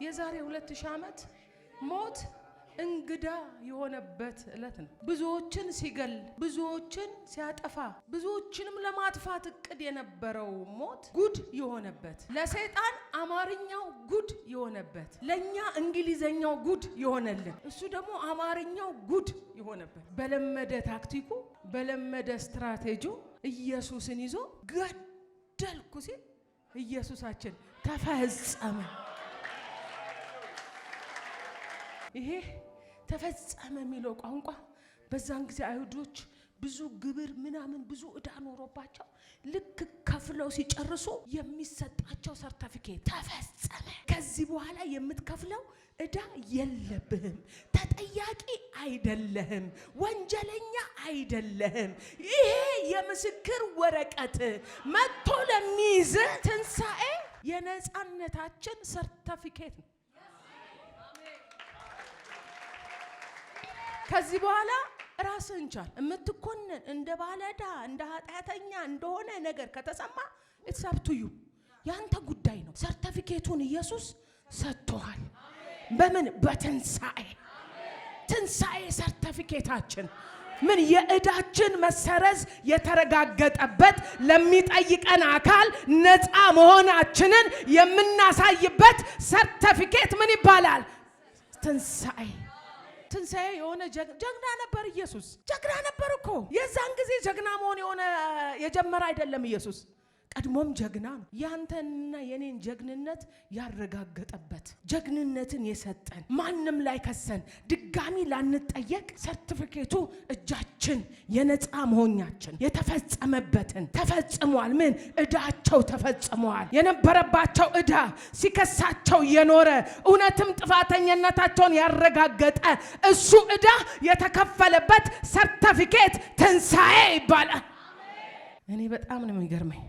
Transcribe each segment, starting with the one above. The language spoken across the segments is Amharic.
የዛሬ 2000 ዓመት ሞት እንግዳ የሆነበት ዕለት ነው። ብዙዎችን ሲገል፣ ብዙዎችን ሲያጠፋ፣ ብዙዎችንም ለማጥፋት እቅድ የነበረው ሞት ጉድ የሆነበት፣ ለሰይጣን አማርኛው ጉድ የሆነበት፣ ለኛ እንግሊዘኛው ጉድ የሆነልን፣ እሱ ደግሞ አማርኛው ጉድ የሆነበት፣ በለመደ ታክቲኩ በለመደ ስትራቴጂው ኢየሱስን ይዞ ገደልኩ ሲል ኢየሱሳችን ተፈጸመ። ይሄ ተፈጸመ የሚለው ቋንቋ በዛን ጊዜ አይሁዶች ብዙ ግብር ምናምን ብዙ ዕዳ ኖሮባቸው ልክ ከፍለው ሲጨርሱ የሚሰጣቸው ሰርቲፊኬት ተፈጸመ፣ ከዚህ በኋላ የምትከፍለው ዕዳ የለብህም፣ ተጠያቂ አይደለህም፣ ወንጀለኛ አይደለህም፣ ይሄ የምስክር ወረቀት መጥቶ ለሚይዝ ትንሣኤ የነጻነታችን ሰርቲፊኬት ነው። ከዚህ በኋላ ራስህን ቻል። እምትኮነን እንደ ባለዕዳ እንደ ኃጢአተኛ እንደሆነ ነገር ከተሰማ it's up to you፣ ያንተ ጉዳይ ነው። ሰርቲፊኬቱን ኢየሱስ ሰጥቷል። በምን? በትንሣኤ። ትንሣኤ ሰርቲፊኬታችን ምን? የዕዳችን መሰረዝ የተረጋገጠበት፣ ለሚጠይቀን አካል ነፃ መሆናችንን የምናሳይበት ሰርቲፊኬት ምን ይባላል? ትንሣኤ። ትንሣኤ የሆነ ጀግና ነበር ኢየሱስ። ጀግና ነበር እኮ የዛን ጊዜ ጀግና መሆን የሆነ የጀመረ አይደለም ኢየሱስ፣ ቀድሞም ጀግና ነው። ያንተንና የኔን ጀግንነት ያረጋገጠበት፣ ጀግንነትን የሰጠን፣ ማንም ላይ ከሰን ድጋሚ ላንጠየቅ ሰርቲፊኬቱ እጃችን የነፃ መሆኛችን የተፈጸመበትን ተፈጽሟል። ምን? ዕዳቸው ተፈጽሟል። የነበረባቸው ዕዳ ሲከሳቸው የኖረ እውነትም ጥፋተኝነታቸውን ያረጋገጠ እሱ ዕዳ የተከፈለበት ሰርቲፊኬት ትንሣኤ ይባላል። እኔ በጣም ነው የሚገርመኝ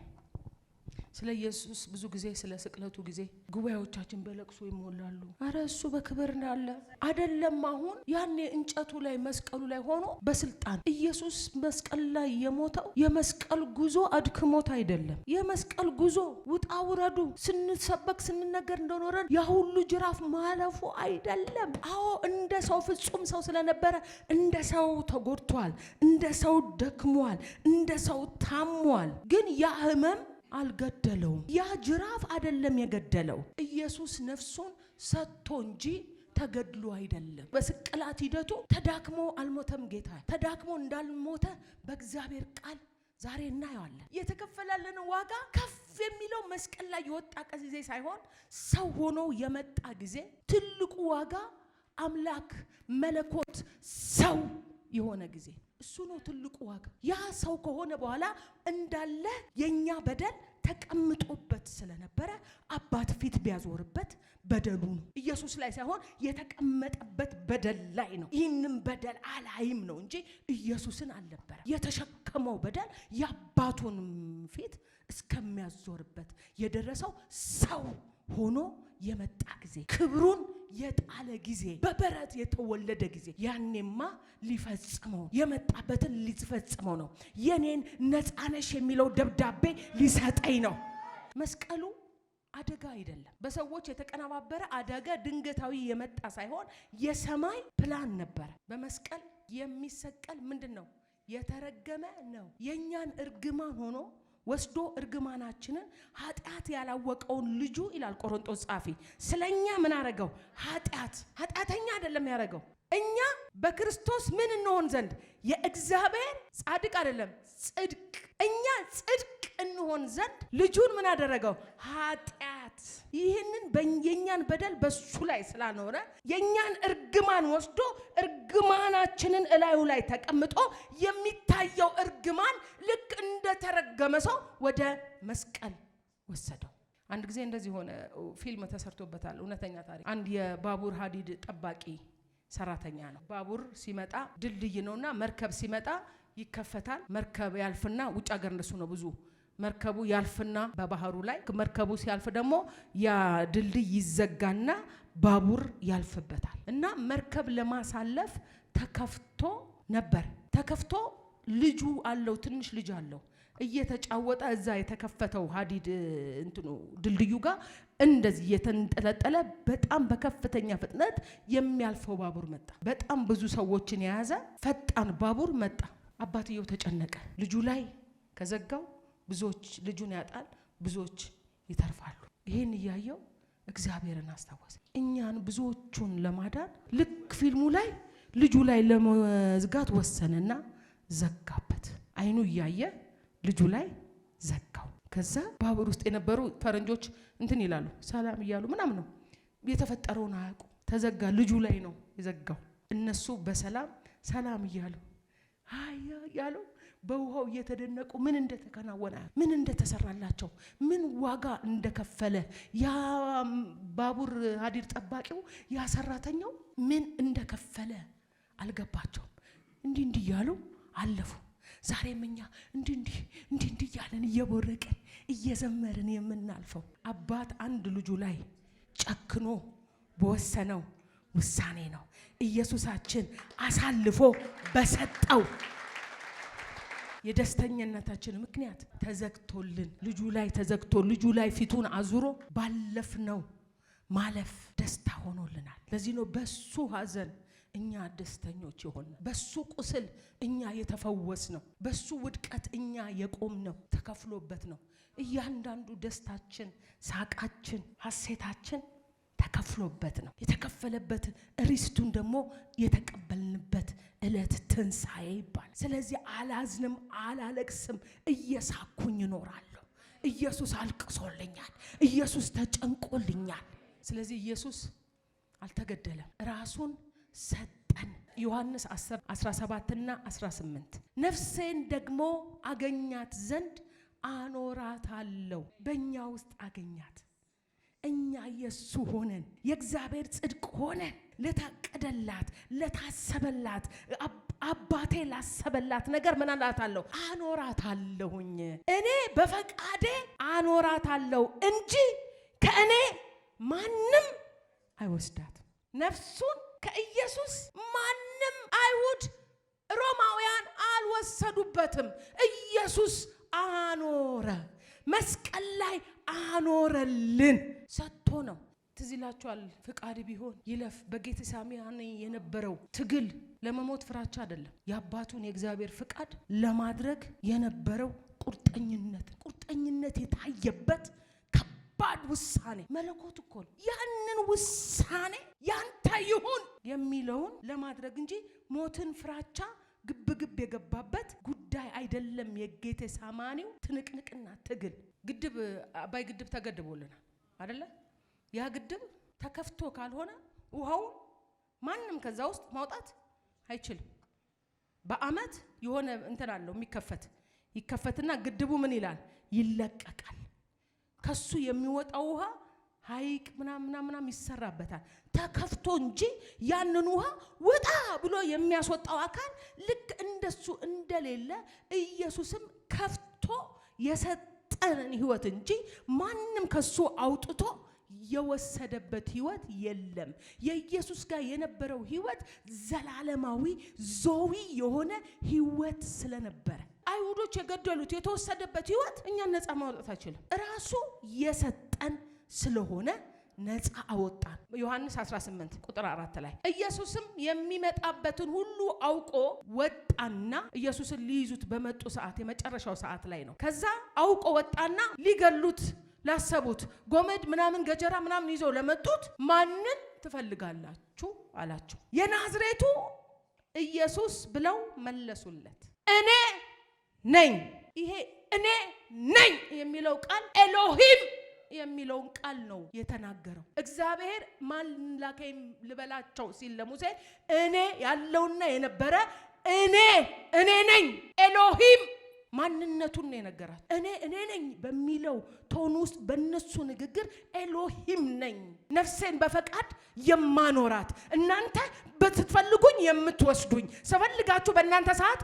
ስለ ኢየሱስ። ብዙ ጊዜ ስለ ስቅለቱ ጊዜ ጉባኤዎቻችን በለቅሶ ይሞላሉ። አረ እሱ በክብር እንዳለ አይደለም። አሁን ያኔ እንጨቱ ላይ መስቀሉ ላይ ሆኖ በስልጣን ኢየሱስ መስቀል ላይ የሞተው የመስቀል ጉዞ አድክሞት አይደለም። የመስቀል ጉዞ ውጣ ውረዱ ስንሰበክ ስንነገር እንደኖረን ያ ሁሉ ጅራፍ ማለፉ አይደለም። አዎ እንደ ሰው ፍጹም ሰው ስለነበረ እንደ ሰው ተጎድቷል፣ እንደ ሰው ደክሟል፣ እንደ ሰው ታሟል። ግን ያ ህመም አልገደለውም። ያ ጅራፍ አይደለም የገደለው። ኢየሱስ ነፍሱን ሰጥቶ እንጂ ተገድሎ አይደለም። በስቅላት ሂደቱ ተዳክሞ አልሞተም። ጌታ ተዳክሞ እንዳልሞተ በእግዚአብሔር ቃል ዛሬ እናየዋለን። የተከፈላልን ዋጋ ከፍ የሚለው መስቀል ላይ የወጣ ጊዜ ሳይሆን ሰው ሆኖ የመጣ ጊዜ ትልቁ ዋጋ አምላክ መለኮት ሰው የሆነ ጊዜ እሱ ነው ትልቁ ዋጋ። ያ ሰው ከሆነ በኋላ እንዳለ የኛ በደል ተቀምጦበት ስለነበረ አባት ፊት ቢያዞርበት በደሉ ነው ኢየሱስ ላይ ሳይሆን የተቀመጠበት በደል ላይ ነው። ይህንን በደል አላይም ነው እንጂ ኢየሱስን አልነበረ። የተሸከመው በደል የአባቱን ፊት እስከሚያዞርበት የደረሰው ሰው ሆኖ የመጣ ጊዜ፣ ክብሩን የጣለ ጊዜ፣ በበረት የተወለደ ጊዜ፣ ያኔማ ሊፈጽመው የመጣበትን ሊፈጽመው ነው። የኔን ነፃነሽ የሚለው ደብዳቤ ሊሰጠኝ ነው። መስቀሉ አደጋ አይደለም። በሰዎች የተቀነባበረ አደጋ ድንገታዊ የመጣ ሳይሆን የሰማይ ፕላን ነበር። በመስቀል የሚሰቀል ምንድነው? የተረገመ ነው። የኛን እርግማን ሆኖ ወስዶ እርግማናችንን ኃጢአት ያላወቀውን ልጁ ይላል ቆሮንቶስ ጻፊ ስለኛ ምን አረገው? ኃጢአተኛ አይደለም ያረገው። እኛ በክርስቶስ ምን እንሆን ዘንድ የእግዚአብሔር ጻድቅ አይደለም ጽድቅ፣ እኛ ጽድቅ እንሆን ዘንድ ልጁን ምን አደረገው? ኃጢአት። ይህንን የኛን በደል በሱ ላይ ስላኖረ የኛን እርግማን ወስዶ እርግማናችንን እላዩ ላይ ተቀምጦ የሚታየው እርግማን ልክ እንደተረገመ ሰው ወደ መስቀል ወሰደው። አንድ ጊዜ እንደዚህ ሆነ። ፊልም ተሰርቶበታል፣ እውነተኛ ታሪክ። አንድ የባቡር ሀዲድ ጠባቂ ሰራተኛ ነው። ባቡር ሲመጣ ድልድይ ነውና መርከብ ሲመጣ ይከፈታል። መርከብ ያልፍና ውጭ ሀገር እንደሱ ነው ብዙ መርከቡ ያልፍና በባህሩ ላይ መርከቡ ሲያልፍ ደግሞ ያ ድልድይ ይዘጋና ባቡር ያልፍበታል። እና መርከብ ለማሳለፍ ተከፍቶ ነበር። ተከፍቶ ልጁ አለው፣ ትንሽ ልጅ አለው። እየተጫወተ እዛ የተከፈተው ሀዲድ እንትኑ ድልድዩ ጋር እንደዚህ የተንጠለጠለ በጣም በከፍተኛ ፍጥነት የሚያልፈው ባቡር መጣ። በጣም ብዙ ሰዎችን የያዘ ፈጣን ባቡር መጣ። አባትየው ተጨነቀ። ልጁ ላይ ከዘጋው ብዙዎች ልጁን ያጣል፣ ብዙዎች ይተርፋሉ። ይሄን እያየው እግዚአብሔርን አስታወሰ። እኛን ብዙዎቹን ለማዳን ልክ ፊልሙ ላይ ልጁ ላይ ለመዝጋት ወሰነና ዘጋበት። አይኑ እያየ ልጁ ላይ ዘጋው። ከዛ ባቡር ውስጥ የነበሩ ፈረንጆች እንትን ይላሉ፣ ሰላም እያሉ ምናምን ነው የተፈጠረውን አያውቁ። ተዘጋ፣ ልጁ ላይ ነው የዘጋው። እነሱ በሰላም ሰላም እያሉ አያ ያሉ በውሃው እየተደነቁ ምን እንደተከናወነ፣ ምን እንደተሰራላቸው፣ ምን ዋጋ እንደከፈለ ያ ባቡር ሀዲድ ጠባቂው ያ ሰራተኛው ምን እንደከፈለ አልገባቸውም። እንዲህ እያሉ አለፉ። ዛሬም እኛ እንዲህ እያለን እየቦረቀን እየዘመርን የምናልፈው አባት አንድ ልጁ ላይ ጨክኖ በወሰነው ውሳኔ ነው። ኢየሱሳችን አሳልፎ በሰጠው የደስተኛነታችን ምክንያት ተዘግቶልን ልጁ ላይ ተዘግቶ ልጁ ላይ ፊቱን አዙሮ ባለፍነው ማለፍ ደስታ ሆኖልናል። ለዚህ ነው በሱ ሐዘን እኛ ደስተኞች የሆነ፣ በሱ ቁስል እኛ የተፈወስ ነው፣ በሱ ውድቀት እኛ የቆም ነው፣ ተከፍሎበት ነው። እያንዳንዱ ደስታችን፣ ሳቃችን፣ ሐሴታችን ተከፍሎበት ነው። የተከፈለበት ሪስቱን ደግሞ የተቀበልንበት እለት ትንሣኤ ይባላል። ስለዚህ አላዝንም፣ አላለቅስም፣ እየሳኩኝ እኖራለሁ። ኢየሱስ አልቅሶልኛል፣ ኢየሱስ ተጨንቆልኛል። ስለዚህ ኢየሱስ አልተገደለም፣ ራሱን ሰጠን። ዮሐንስ 10:17 እና 18 ነፍሴን ደግሞ አገኛት ዘንድ አኖራታለሁ። በእኛ ውስጥ አገኛት። እኛ የሱ ሆነን የእግዚአብሔር ጽድቅ ሆነን ለታቀደላት ለታሰበላት አባቴ ላሰበላት ነገር ምን አላታለሁ? አኖራታለሁኝ። እኔ በፈቃዴ አኖራታለሁ እንጂ ከእኔ ማንም አይወስዳት። ነፍሱን ከኢየሱስ ማንም አይሁድ፣ ሮማውያን አልወሰዱበትም። ኢየሱስ አኖረ፣ መስቀል ላይ አኖረልን፣ ሰጥቶ ነው። ትዝ ይላችኋል፣ ፍቃድ ቢሆን ይለፍ። በጌቴሳሚያኒ የነበረው ትግል ለመሞት ፍራቻ አይደለም፣ የአባቱን የእግዚአብሔር ፍቃድ ለማድረግ የነበረው ቁርጠኝነት የታየበት ከባድ ውሳኔ መለኮት እኮ ነው። ያንን ውሳኔ ያንተ ይሁን የሚለውን ለማድረግ እንጂ ሞትን ፍራቻ ግብግብ የገባበት ጉዳይ አይደለም። የጌቴሳማኒው ትንቅንቅና ትግል ግድብ፣ አባይ ግድብ ተገድቦልናል አይደለ? ያ ግድብ ተከፍቶ ካልሆነ ውሃው ማንም ከዛ ውስጥ ማውጣት አይችልም። በአመት የሆነ እንትን አለው ይከፈትና ግድቡ ምን ይላል? ይለቀቃል። ከሱ የሚወጣው ውሃ ሀይቅ ምናምን ይሰራበታል። ተከፍቶ እንጂ ያንን ውሃ ወጣ ብሎ የሚያስወጣው አካል ልክ እንደሱ እንደሌለ ኢየሱስም ከፍቶ የሰጠንን ህይወት እንጂ ማንም ከሱ አውጥቶ የወሰደበት ህይወት የለም። የኢየሱስ ጋር የነበረው ህይወት ዘላለማዊ ዞዊ የሆነ ህይወት ስለነበረ አይሁዶች የገደሉት የተወሰደበት ህይወት እኛን ነፃ ማውጣት አይችልም። ራሱ የሰጠን ስለሆነ ነፃ አወጣን። ዮሐንስ 18:4 ላይ ኢየሱስም የሚመጣበትን ሁሉ አውቆ ወጣና፣ ኢየሱስን ሊይዙት በመጡ ሰዓት የመጨረሻው ሰዓት ላይ ነው። ከዛ አውቆ ወጣና ሊገሉት ላሰቡት ጎመድ ምናምን ገጀራ ምናምን ይዘው ለመጡት ማንን ትፈልጋላችሁ አላቸው። የናዝሬቱ ኢየሱስ ብለው መለሱለት። እኔ ነኝ። ይሄ እኔ ነኝ የሚለው ቃል ኤሎሂም የሚለውን ቃል ነው የተናገረው። እግዚአብሔር ማን ላከኝ ልበላቸው ሲል ለሙሴ እኔ ያለውና የነበረ እኔ ነኝ። ኤሎሂም ማንነቱን ነው የነገራት። እኔ ነኝ በሚለው ቶን ውስጥ በነሱ ንግግር ኤሎሂም ነኝ፣ ነፍሴን በፈቃድ የማኖራት፣ እናንተ ብትፈልጉኝ የምትወስዱኝ፣ ስፈልጋችሁ በእናንተ ሰዓት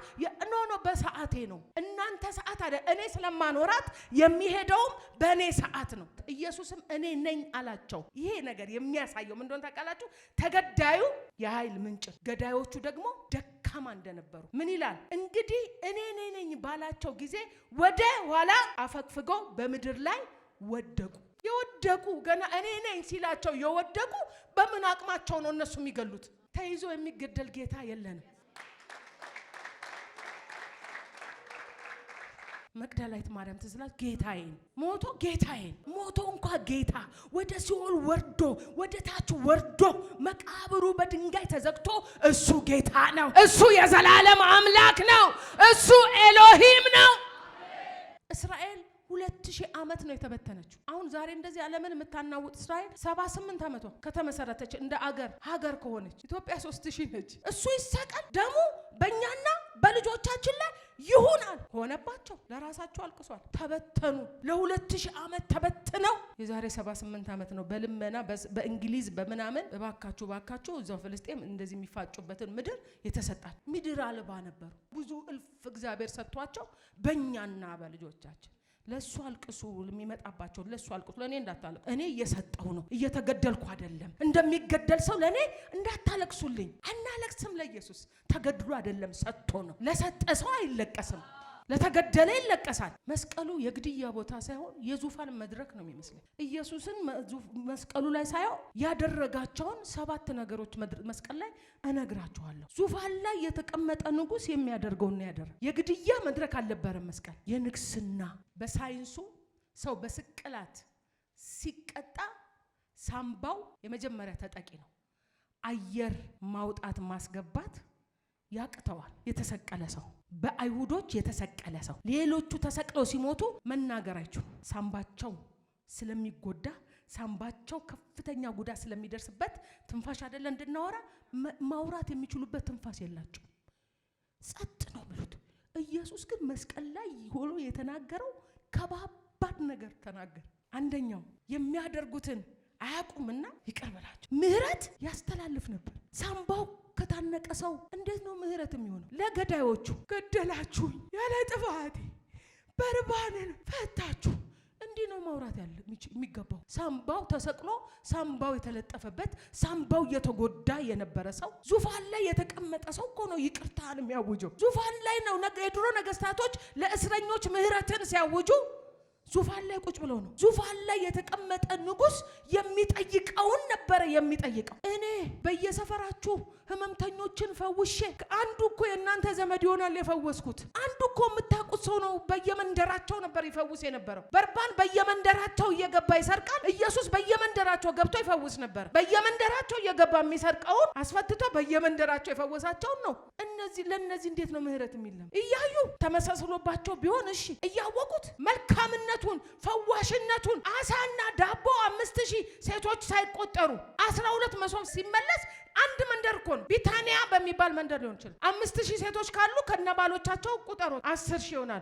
ኖ በሰዓቴ ነው። እናንተ ሰዓት አይደል፣ እኔ ስለማኖራት የሚሄደውም በእኔ ሰዓት ነው። ኢየሱስም እኔ ነኝ አላቸው። ይሄ ነገር የሚያሳየው ምን እንደሆነ ታውቃላችሁ? ተገዳዩ የኃይል ምንጭ፣ ገዳዮቹ ደግሞ ደካማ እንደነበሩ። ምን ይላል እንግዲህ? እኔ ነኝ ባላቸው ጊዜ ወደ ኋላ አፈግፍገው በምድር ላይ ወደቁ። የወደቁ ገና እኔ ነኝ ሲላቸው የወደቁ በምን አቅማቸው ነው እነሱ የሚገሉት? ተይዞ የሚገደል ጌታ የለንም። መቅደላዊት ማርያም ትዝላት ጌታዬን ሞቶ እንኳን ጌታ ወደ ሲኦል ወርዶ ወደ ታች ወርዶ መቃብሩ በድንጋይ ተዘግቶ እሱ ጌታ ነው። እሱ የዘላለም አምላክ ነው። እሱ ኤሎሂም ነው። እስራኤል 2000 ዓመት ነው የተበተነችው። አሁን ዛሬ እንደዚህ ዓለምን የምታናውጥ እስራኤል 78 ዓመቷ ከተመሰረተች እንደ ሀገር ከሆነች ኢትዮጵያ 3000 ነች። እሱ ይሰቀል ደሙ በእኛና በልጆቻችን ላይ ይሁናል። ሆነባቸው። ለራሳቸው አልቅሷል። ተበተኑ። ለ2000 ዓመት ተበትነው የዛሬ 78 ዓመት ነው በልመና በእንግሊዝ በመናመን ባካችሁ እዛው ፍልስጤም እንደዚህ የሚፋጩበትን ምድር የተሰጣቸው። ምድር አልባ ነበሩ። ብዙ እልፍ እግዚአብሔር ሰጥቷቸው በእኛና በልጆቻችን ለሱ አልቅሱ። የሚመጣባቸው ለሱ አልቅሱ። ለኔ እንዳታለቅሱ። እኔ እየሰጠው ነው፣ እየተገደልኩ አይደለም። እንደሚገደል ሰው ለኔ እንዳታለቅሱልኝ። አናለቅስም። ለኢየሱስ ተገድሎ አይደለም ሰጥቶ ነው። ለሰጠ ሰው አይለቀስም፣ ለተገደለ ይለቀሳል። መስቀሉ የግድያ ቦታ ሳይሆን የዙፋን መድረክ ነው የሚመስለው። ኢየሱስን መስቀሉ ላይ ሳይሆን ያደረጋቸውን 7 ነገሮች መስቀል ላይ እነግራቸዋለሁ። ዙፋን ላይ የተቀመጠ ንጉስ የሚያደርገውን ያደረገ። የግድያ መድረክ አልነበረም መስቀል። የንግስና በሳይንሱ ሰው በስቅላት ሲቀጣ ሳምባው የመጀመሪያ ተጠቂ ነው። አየር ማውጣት ማስገባት ያቅተዋል። የተሰቀለ ሰው በአይሁዶች የተሰቀለ ሰው ሌሎቹ ተሰቅለው ሲሞቱ መናገር አይችሉም። ሳምባቸው ስለሚጎዳ ሳምባቸው ከፍተኛ ጉዳት ስለሚደርስበት ትንፋሽ አይደለ እንድናወራ ማውራት የሚችሉበት ትንፋስ የላቸው። ጸጥ ነው ብሉት። ኢየሱስ ግን መስቀል ላይ ሆኖ የተናገረው ከባባድ ነገር ተናገረ። አንደኛው የሚያደርጉትን አያቁምና ይቅር በላቸው። ምህረት ያስተላልፍ ነበር። ሳምባው ከታነቀ ሰው እንዴት ነው ምህረት የሚሆነው? ለገዳዮቹ ገደላችሁኝ ያለ ጥፋቴ በርባንን ፈታችሁ። እንዲህ ነው ማውራት ያለ የሚገባው። ሳምባው ተሰቅሎ ሳምባው የተለጠፈበት ሳምባው የተጎዳ የነበረ ሰው ዙፋን ላይ የተቀመጠ ሰው እኮ ነው ይቅርታን የሚያውጀው። ዙፋን ላይ ነው። የድሮ ነገስታቶች ለእስረኞች ምህረትን ሲያውጁ ዙፋን ላይ ቁጭ ብለው ነው። ዙፋን ላይ የተቀመጠ ንጉስ የሚጠይቀውን ነበረ የሚጠይቀው። እኔ በየሰፈራችሁ ህመምተኞችን ፈውሼ አንዱ እኮ የእናንተ ዘመድ ይሆናል የፈወስኩት። አንዱ እኮ የምታውቁት ሰው ነው። በየመንደራቸው ነበር ይፈውስ የነበረው። በርባን በየመንደራቸው እየገባ ይሰርቃል። ኢየሱስ በየመንደራቸው ገብቶ ይፈውስ ነበር። በየመንደራቸው እየገባ የሚሰርቀውን አስፈትቶ በየመንደራቸው የፈወሳቸውን ነው። ለነዚህ እንዴት ነው ምህረት የሚለም? እያዩ ተመሳስሎባቸው ቢሆን እሺ፣ እያወቁት መልካምነቱን ፈዋሽነቱን አሳና ዳቦ 5000 ሴቶች ሳይቆጠሩ 12 መሶብ ሲመለስ አንድ መንደር እኮ ነው። ቢታንያ በሚባል መንደር ሊሆን ይችላል። 5000 ሴቶች ካሉ ከነባሎቻቸው ቁጠሩ 10000 ይሆናል።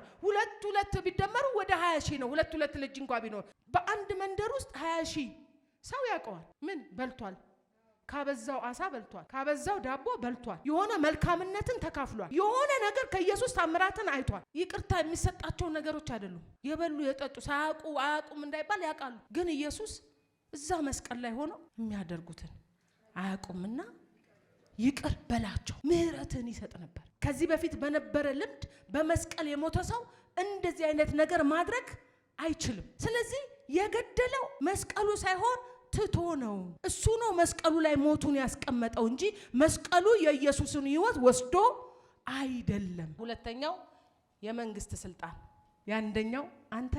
ሁለት ቢደመሩ ወደ 20000 ነው። ሁለት ልጅ እንኳን ቢኖር በአንድ መንደር ውስጥ 20000 ሰው ያውቀዋል። ምን በልቷል? ካበዛው አሳ በልቷል። ካበዛው ዳቦ በልቷል። የሆነ መልካምነትን ተካፍሏል። የሆነ ነገር ከኢየሱስ ታምራትን አይቷል። ይቅርታ የሚሰጣቸው ነገሮች አይደሉም። የበሉ የጠጡ ሳያውቁ አያውቁም እንዳይባል ያውቃሉ። ግን ኢየሱስ እዛ መስቀል ላይ ሆኖ የሚያደርጉትን አያውቁምና ይቅር በላቸው ምህረትን ይሰጥ ነበር። ከዚህ በፊት በነበረ ልምድ በመስቀል የሞተ ሰው እንደዚህ አይነት ነገር ማድረግ አይችልም። ስለዚህ የገደለው መስቀሉ ሳይሆን ትቶ ነው። እሱ ነው መስቀሉ ላይ ሞቱን ያስቀመጠው እንጂ መስቀሉ የኢየሱስን ሕይወት ወስዶ አይደለም። ሁለተኛው የመንግስት ስልጣን። ያንደኛው አንተ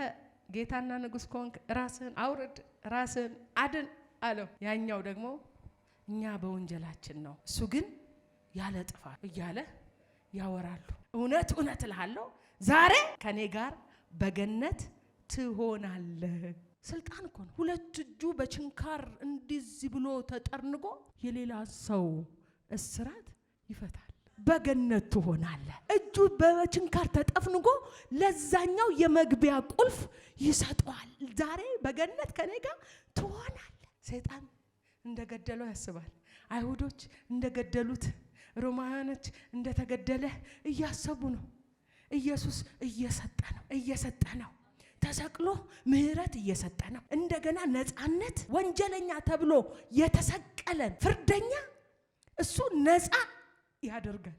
ጌታና ንጉስ ከሆንክ ራስን አውርድ፣ ራስን አድን አለው። ያኛው ደግሞ እኛ በወንጀላችን ነው፣ እሱ ግን ያለ ጥፋት እያለ ያወራሉ። እውነት እልሃለሁ ዛሬ ከኔ ጋር በገነት ትሆናለህ። ስልጣን እኮ ነው። ሁለት እጁ በችንካር እንዲዚህ ብሎ ተጠርንጎ የሌላ ሰው እስራት ይፈታል። በገነት ትሆናለህ። እጁ በችንካር ተጠፍንጎ ለዛኛው የመግቢያ ቁልፍ ይሰጠዋል። ዛሬ በገነት ከኔ ጋር ትሆናለህ። ሰይጣን እንደገደለው ያስባል። አይሁዶች እንደገደሉት፣ ሮማውያኖች እንደተገደለ እያሰቡ ነው። ኢየሱስ እየሰጠ ነው። ተሰቅሎ ምህረት እየሰጠ ነው። እንደገና ነፃነት፣ ወንጀለኛ ተብሎ የተሰቀለን ፍርደኛ እሱ ነፃ ያደርጋል።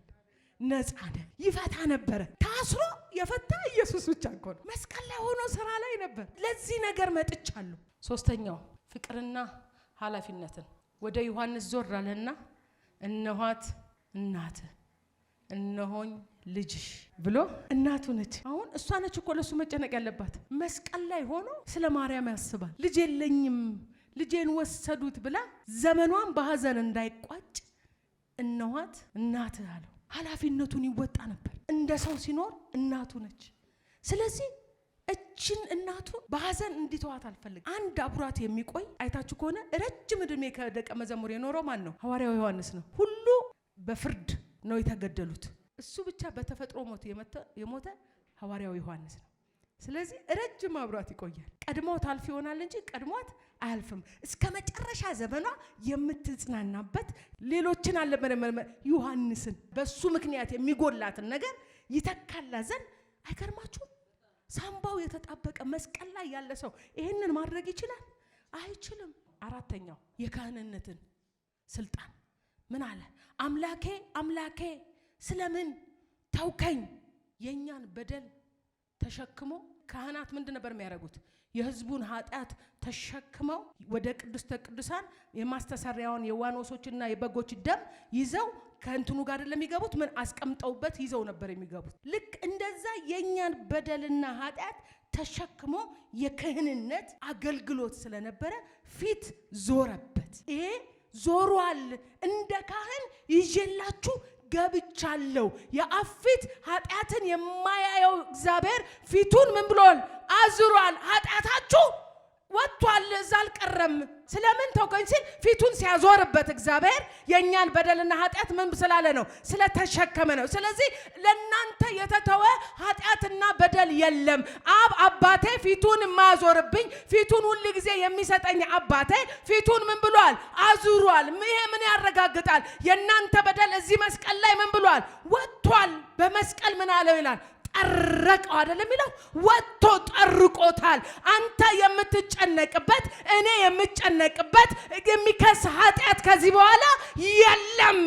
ነፃ ነህ። ይፈታ ነበር። ታስሮ የፈታ ኢየሱስ ብቻ እኮ ነው። መስቀል ላይ ሆኖ ስራ ላይ ነበር። ለዚህ ነገር መጥቻለሁ። ሶስተኛው ፍቅርና ኃላፊነትን ወደ ዮሐንስ ዞር አለና እነኋት እናትህ እነሆኝ ልጅሽ ብሎ እናቱ ነች። አሁን እሷ ነች እኮ ለሱ መጨነቅ ያለባት። መስቀል ላይ ሆኖ ስለ ማርያም ያስባል። ልጅ የለኝም ልጄን ወሰዱት ብላ ዘመኗን በሐዘን እንዳይቋጭ እነኋት እናትህ አለው። ኃላፊነቱን ይወጣ ነበር። እንደ ሰው ሲኖር እናቱ ነች። ስለዚህ እችን እናቱ በሐዘን እንዲተዋት አልፈልግም። አንድ አብሯት የሚቆይ አይታችሁ ከሆነ ረጅም ዕድሜ ከደቀ መዛሙር የኖረው ማን ነው? ሐዋርያው ዮሐንስ ነው። ሁሉ በፍርድ ነው የተገደሉት። እሱ ብቻ በተፈጥሮ ሞት የሞተ ሐዋርያው ዮሐንስ ነው። ስለዚህ ረጅም አብሯት ይቆያል። ቀድሞት አልፍ ይሆናል እንጂ ቀድሞት አያልፍም። እስከ መጨረሻ ዘመኗ የምትጽናናበት ሌሎችን አለመመ ዮሐንስን በሱ ምክንያት የሚጎላትን ነገር ይተካላ ዘንድ አይገርማችሁም? ሳምባው የተጣበቀ መስቀል ላይ ያለ ሰው ይሄንን ማድረግ ይችላል? አይችልም። አራተኛው የካህንነትን ስልጣን ምን አለ? አምላኬ አምላኬ ስለምን ተውከኝ? የኛን በደል ተሸክሞ ካህናት ምንድን ነበር የሚያደርጉት? የህዝቡን ኃጢአት ተሸክመው ወደ ቅድስተ ቅዱሳን የማስተሰሪያውን የዋኖሶችና የበጎች ደም ይዘው ከእንትኑ ጋር ለሚገቡት ምን አስቀምጠውበት ይዘው ነበር የሚገቡት። ልክ እንደዛ የኛን በደልና ኃጢአት ተሸክሞ የክህንነት አገልግሎት ስለነበረ ፊት ዞረበት። ይሄ ዞሯል። እንደ ካህን ይዤላችሁ ገብቻለሁ። የአፊት ኃጢአትን የማያየው እግዚአብሔር ፊቱን ምን ብሏል? አዝሯል። ኃጢአታችሁ ወጥቷል፣ እዛ አልቀረም። ስለምን ተውከኝ ሲል ፊቱን ሲያዞርበት እግዚአብሔር የኛን በደልና ኃጢአት ምን ስላለ ነው? ስለተሸከመ ነው። ስለዚህ ለናንተ የተተወ ኃጢአትና በደል የለም። አባቴ ፊቱን የማያዞርብኝ ፊቱን ሁሉ ጊዜ የሚሰጠኝ አባቴ ፊቱን ምን ብሏል? አዙሯል። ይሄ ምን ያረጋግጣል? የናንተ በደል እዚህ መስቀል ላይ ምን ብሏል? ወጥቷል። በመስቀል ምን አለው ይላል? ጠረቀው አይደለም ይላል? ወጥቶ ጠርቆታል። አንተ የምትጨነቅበት እኔ የምጨነቅበት የሚከስ ኃጢአት ከዚህ በኋላ የለም።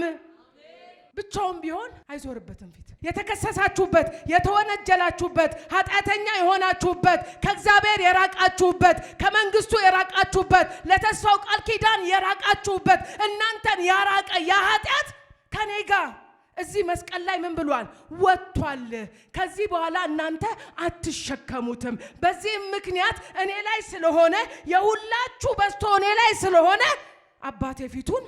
ብቻውን ቢሆን አይዞርበትም ፊት። የተከሰሳችሁበት፣ የተወነጀላችሁበት፣ ኃጢአተኛ የሆናችሁበት፣ ከእግዚአብሔር የራቃችሁበት፣ ከመንግስቱ የራቃችሁበት፣ ለተስፋው ቃል ኪዳን የራቃችሁበት እናንተን ያራቀ ያ ኃጢአት ከኔ ጋር እዚህ መስቀል ላይ ምን ብሏል? ወጥቷል። ከዚህ በኋላ እናንተ አትሸከሙትም። በዚህም ምክንያት እኔ ላይ ስለሆነ የሁላችሁ በስቶ እኔ ላይ ስለሆነ አባቴ ፊቱን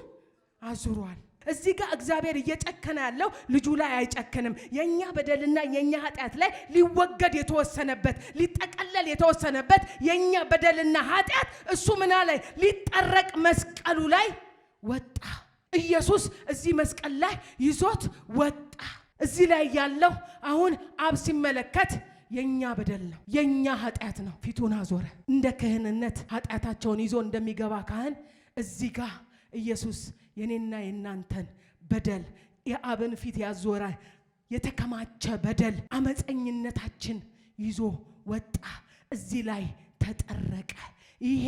አዙሯል። እዚህ ጋር እግዚአብሔር እየጨከነ ያለው ልጁ ላይ አይጨክንም። የኛ በደልና የኛ ኃጢአት ላይ ሊወገድ የተወሰነበት ሊጠቀለል የተወሰነበት የኛ በደልና ኃጢአት እሱ ምን ላይ ሊጠረቅ መስቀሉ ላይ ወጣ። ኢየሱስ እዚህ መስቀል ላይ ይዞት ወጣ። እዚህ ላይ ያለው አሁን አብ ሲመለከት የኛ በደል ነው፣ የኛ ኃጢአት ነው። ፊቱን አዞረ። እንደ ክህንነት ኃጢአታቸውን ይዞ እንደሚገባ ካህን እዚህ ጋር ኢየሱስ የኔና የናንተን በደል የአብን ፊት ያዞረ የተከማቸ በደል አመፀኝነታችን ይዞ ወጣ። እዚህ ላይ ተጠረቀ። ይሄ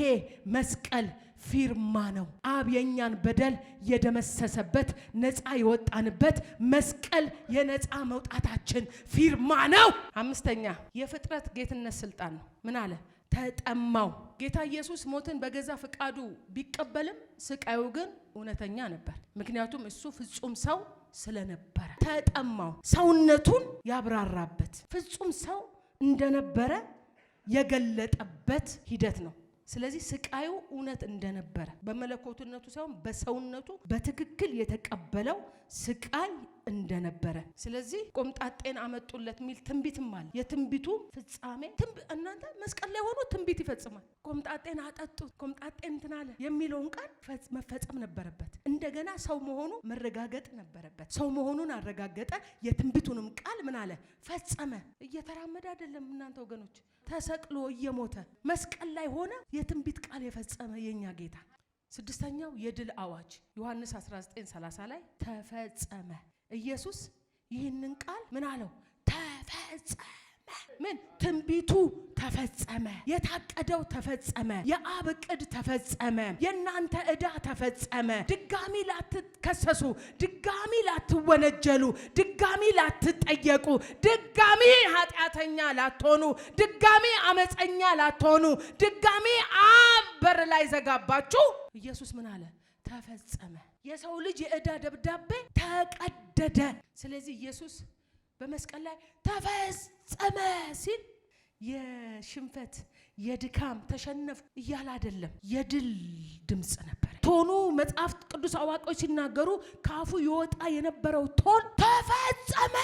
መስቀል ፊርማ ነው። አብ የኛን በደል የደመሰሰበት ነፃ የወጣንበት መስቀል የነፃ መውጣታችን ፊርማ ነው። አምስተኛ የፍጥረት ጌትነት ስልጣን ነው። ምን አለ? ተጠማው። ጌታ ኢየሱስ ሞትን በገዛ ፍቃዱ ቢቀበልም ስቃዩ ግን እውነተኛ ነበር። ምክንያቱም እሱ ፍጹም ሰው ስለነበረ ተጠማው። ሰውነቱን ያብራራበት ፍጹም ሰው እንደነበረ የገለጠበት ሂደት ነው። ስለዚህ ስቃዩ እውነት እንደነበረ በመለኮትነቱ ሳይሆን በሰውነቱ በትክክል የተቀበለው ስቃይ እንደነበረ። ስለዚህ ቆምጣጤን አመጡለት ሚል ትንቢትም አለ። የትንቢቱ ፍጻሜ እናንተ መስቀል ላይ ሆኖ ትንቢት ይፈጽማል። ቆምጣጤን አጠጡት፣ ቆምጣጤን እንትን አለ የሚለውን ቃል መፈጸም ነበረበት። እንደገና ሰው መሆኑ መረጋገጥ ነበረበት። ሰው መሆኑን አረጋገጠ። የትንቢቱንም ቃል ምን አለ? ፈጸመ። እየተራመደ አይደለም እናንተ ወገኖች፣ ተሰቅሎ እየሞተ መስቀል ላይ ሆነ የትንቢት ቃል የፈጸመ የኛ ጌታ። ስድስተኛው የድል አዋጅ ዮሐንስ 19:30 ላይ ተፈጸመ። ኢየሱስ ይህንን ቃል ምን አለው? ተፈጸመ ምን ትንቢቱ ተፈጸመ። የታቀደው ተፈጸመ። የአብ ዕቅድ ተፈጸመ። የእናንተ ዕዳ ተፈጸመ። ድጋሚ ላትከሰሱ፣ ድጋሚ ላትወነጀሉ፣ ድጋሚ ላትጠየቁ፣ ድጋሚ ኃጢአተኛ ላትሆኑ፣ ድጋሚ አመፀኛ ላትሆኑ፣ ድጋሚ አብ በር ላይ ዘጋባችሁ። ኢየሱስ ምን አለ? ተፈጸመ። የሰው ልጅ የዕዳ ደብዳቤ ተቀደደ። ስለዚህ ኢየሱስ በመስቀል ላይ ተፈጸመ ሲል የሽንፈት የድካም ተሸነፍ እያለ አይደለም፣ የድል ድምጽ ነበር። ቶኑ መጽሐፍ ቅዱስ አዋቂዎች ሲናገሩ ካፉ ይወጣ የነበረው ቶን ተፈጸመ።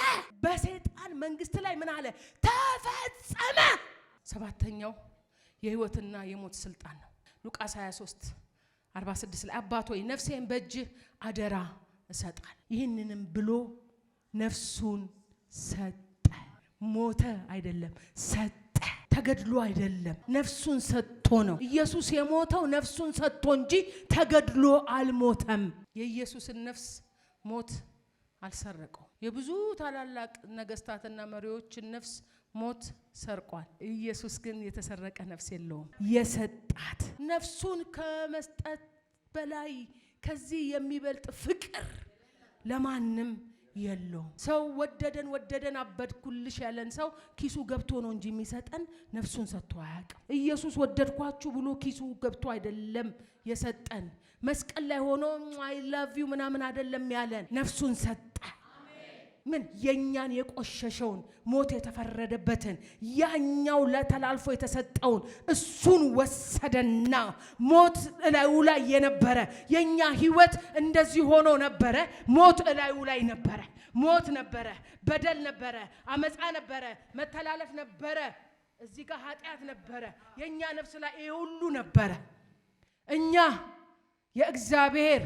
በሰይጣን መንግስት ላይ ምን አለ? ተፈጸመ። ሰባተኛው የህይወትና የሞት ስልጣን ነው። ሉቃስ 23:46 ላይ አባት ሆይ ነፍሴን በእጅህ አደራ እሰጣለሁ። ይህንንም ብሎ ነፍሱን ሰጠ። ሞተ አይደለም፣ ሰጠ። ተገድሎ አይደለም፣ ነፍሱን ሰጥቶ ነው። ኢየሱስ የሞተው ነፍሱን ሰጥቶ እንጂ ተገድሎ አልሞተም። የኢየሱስን ነፍስ ሞት አልሰረቀው። የብዙ ታላላቅ ነገስታትና መሪዎችን ነፍስ ሞት ሰርቋል። ኢየሱስ ግን የተሰረቀ ነፍስ የለውም። የሰጣት ነፍሱን ከመስጠት በላይ ከዚህ የሚበልጥ ፍቅር ለማንም የለውም። ሰው ወደደን አበድኩልሽ ያለን ሰው ኪሱ ገብቶ ነው እንጂ የሚሰጠን ነፍሱን ሰጥቶ አያውቅም። ኢየሱስ ወደድኳችሁ ብሎ ኪሱ ገብቶ አይደለም የሰጠን። መስቀል ላይ ሆኖ አይ ላቭ ዩ ምናምን አይደለም ያለን፣ ነፍሱን ሰጠ። ምን የኛን የቆሸሸውን ሞት የተፈረደበትን ያኛው ለተላልፎ የተሰጠውን እሱን ወሰደና ሞት እላዩ ላይ የነበረ የኛ ህይወት እንደዚህ ሆኖ ነበረ። ሞት እላዩ ላይ ነበረ። ሞት ነበረ፣ በደል ነበረ፣ አመፃ ነበረ፣ መተላለፍ ነበረ፣ እዚህ ጋር ኃጢአት ነበረ። የኛ ነፍስ ላይ ይሄ ሁሉ ነበረ። እኛ የእግዚአብሔር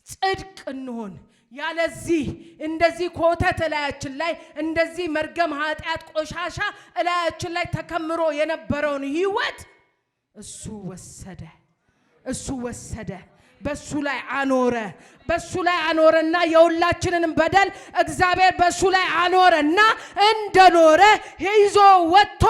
ጽድቅ እንሆን ያለዚህ እንደዚህ ኮተት እላያችን ላይ እንደዚህ መርገም ኃጢአት ቆሻሻ እላያችን ላይ ተከምሮ የነበረውን ህይወት እሱ ወሰደ። በሱ ላይ አኖረና የሁላችንንም በደል እግዚአብሔር በሱ ላይ አኖረና እንደኖረ ይዞ ወጥቶ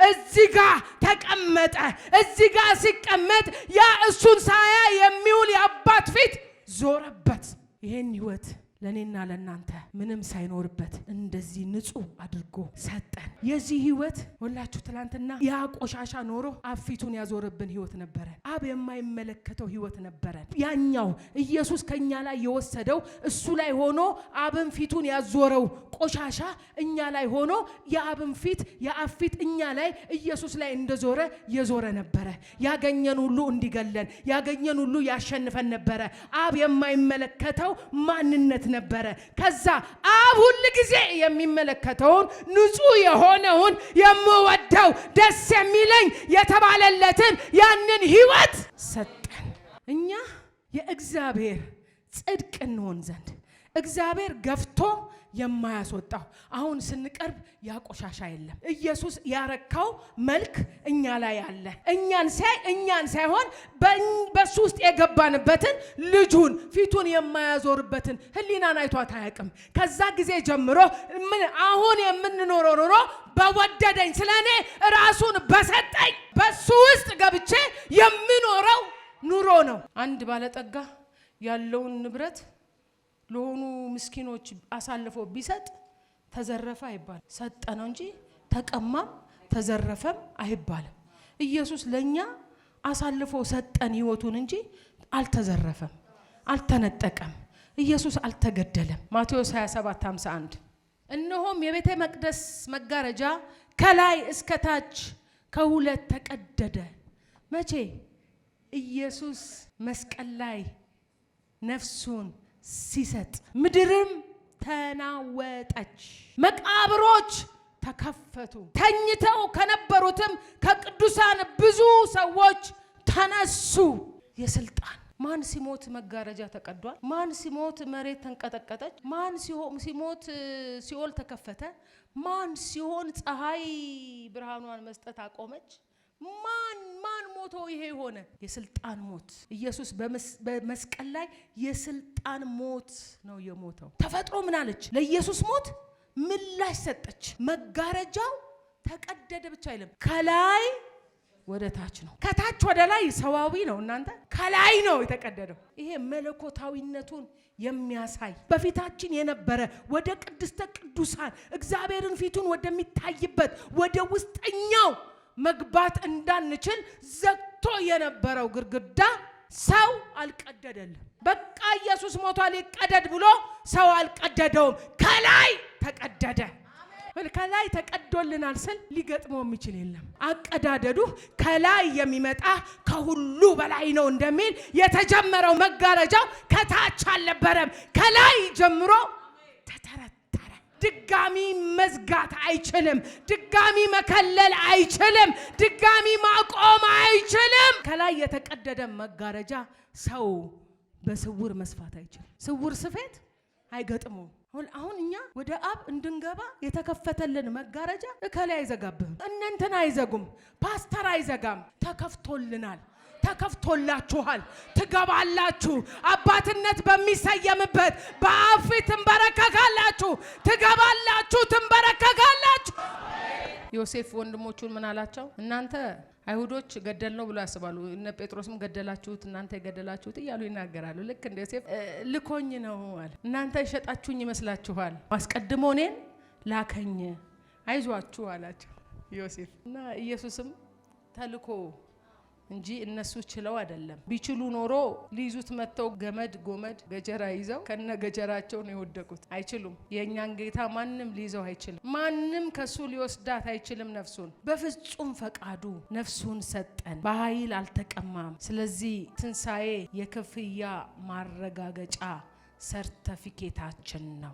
እዚህ ጋር ተቀመጠ። እዚህ ጋር ሲቀመጥ ያ እሱን ሳያ የሚውል የአባት ፊት ዞረበት። ይሄን ህይወት ለኔና ለናንተ ምንም ሳይኖርበት እንደዚህ ንጹህ አድርጎ ሰጠን። የዚህ ህይወት ወላችሁ ትላንትና ያ ቆሻሻ ኖሮ አብ ፊቱን ያዞረብን ህይወት ነበረ። አብ የማይመለከተው ህይወት ነበረ። ያኛው ኢየሱስ ከኛ ላይ የወሰደው እሱ ላይ ሆኖ አብን ፊቱን ያዞረው ቆሻሻ እኛ ላይ ሆኖ የአብን ፊት የአብ ፊት እኛ ላይ ኢየሱስ ላይ እንደዞረ የዞረ ነበረ። ያገኘን ሁሉ እንዲገለን፣ ያገኘን ሁሉ ያሸንፈን ነበረ። አብ የማይመለከተው ማንነት ነበረ። ከዛ አብ ሁሉ ጊዜ የሚመለከተውን ንጹህ የሆነውን የምወደው ደስ የሚለኝ የተባለለትን ያንን ህይወት ሰጠን። እኛ የእግዚአብሔር ጽድቅ እንሆን ዘንድ እግዚአብሔር ገፍቶ የማያስወጣው አሁን ስንቀርብ ያቆሻሻ የለም። ኢየሱስ ያረካው መልክ እኛ ላይ አለ። እኛን ሳይሆን በሱ ውስጥ የገባንበትን ልጁን ፊቱን የማያዞርበትን ህሊናን አይቷት አያውቅም። ከዛ ጊዜ ጀምሮ አሁን የምንኖረው ኑሮ በወደደኝ ስለኔ ራሱን በሰጠኝ በሱ ውስጥ ገብቼ የምኖረው ኑሮ ነው። አንድ ባለጠጋ ያለውን ንብረት ለሆኑ ምስኪኖች አሳልፎ ቢሰጥ ተዘረፈ አይባልም። ሰጠ ነው እንጂ ተቀማም ተዘረፈም አይባልም። ኢየሱስ ለኛ አሳልፎ ሰጠን ህይወቱን እንጂ አልተዘረፈም፣ አልተነጠቀም። ኢየሱስ አልተገደለም። ማቴዎስ 27:51 እነሆም የቤተ መቅደስ መጋረጃ ከላይ እስከ ታች ከሁለት ተቀደደ። መቼ? ኢየሱስ መስቀል ላይ ነፍሱን ሲሰጥ ምድርም ተናወጠች፣ መቃብሮች ተከፈቱ። ተኝተው ከነበሩትም ከቅዱሳን ብዙ ሰዎች ተነሱ። የስልጣን ማን ሲሞት መጋረጃ ተቀዷል? ማን ሲሞት መሬት ተንቀጠቀጠች? ማን ሲሞት ሲኦል ተከፈተ? ማን ሲሆን ፀሐይ ብርሃኗን መስጠት አቆመች? ማን ሞቶ ይሄ ሆነ? የስልጣን ሞት። ኢየሱስ በመስቀል ላይ የስልጣን ሞት ነው የሞተው። ተፈጥሮ ምን አለች? ለኢየሱስ ሞት ምላሽ ሰጠች። መጋረጃው ተቀደደ ብቻ አይልም፣ ከላይ ወደ ታች ነው። ከታች ወደ ላይ ሰዋዊ ነው እናንተ፣ ከላይ ነው የተቀደደው። ይሄ መለኮታዊነቱን የሚያሳይ በፊታችን የነበረ ወደ ቅድስተ ቅዱሳን እግዚአብሔርን ፊቱን ወደሚታይበት ወደ ውስጠኛው መግባት እንዳንችል ዘግቶ የነበረው ግድግዳ ሰው አልቀደደልም። በቃ ኢየሱስ ሞቷል ይቀደድ ብሎ ሰው አልቀደደውም፣ ከላይ ተቀደደ። ከላይ ተቀዶልናል ስል ሊገጥመው የሚችል የለም። አቀዳደዱ ከላይ የሚመጣ ከሁሉ በላይ ነው እንደሚል የተጀመረው መጋረጃው ከታች አልነበረም፣ ከላይ ጀምሮ ተተረተረ። ድጋሚ መዝጋት አይችልም፣ ድጋሚ መከለል አይችልም፣ ድጋሚ ማቆም አይችልም። ከላይ የተቀደደ መጋረጃ ሰው በስውር መስፋት አይችልም። ስውር ስፌት አይገጥመውም። አሁን እኛ ወደ አብ እንድንገባ የተከፈተልን መጋረጃ እከላይ አይዘጋብህም፣ እነንተና አይዘጉም፣ ፓስተር አይዘጋም። ተከፍቶልናል፣ ተከፍቶላችኋል፣ ትገባላችሁ። አባትነት በሚሰየምበት በአብ ፊት ትንበረከካላችሁ፣ ትገባላችሁ፣ ትንበረከካላችሁ። ዮሴፍ ወንድሞቹን ምን አላቸው? እናንተ አይሁዶች ገደል ነው ብሎ ያስባሉ፣ እነ ጴጥሮስም ገደላችሁት፣ እናንተ የገደላችሁት እያሉ ይናገራሉ። ልክ እንደ ዮሴፍ ልኮኝ ነው አለ። እናንተ የሸጣችሁኝ ይመስላችኋል፣ አስቀድሞ እኔን ላከኝ፣ አይዟችሁ አላቸው ዮሴፍ። እና ኢየሱስም ተልኮ እንጂ እነሱ ችለው አይደለም። ቢችሉ ኖሮ ሊይዙት መተው ገመድ ጎመድ ገጀራ ይዘው ከነ ገጀራቸው ነው የወደቁት። አይችሉም። የእኛን ጌታ ማንም ሊይዘው አይችልም፣ ማንም ከሱ ሊወስዳት አይችልም። ነፍሱን በፍጹም ፈቃዱ ነፍሱን ሰጠን፣ በኃይል አልተቀማም። ስለዚህ ትንሣኤ የክፍያ ማረጋገጫ ሰርተፊኬታችን ነው።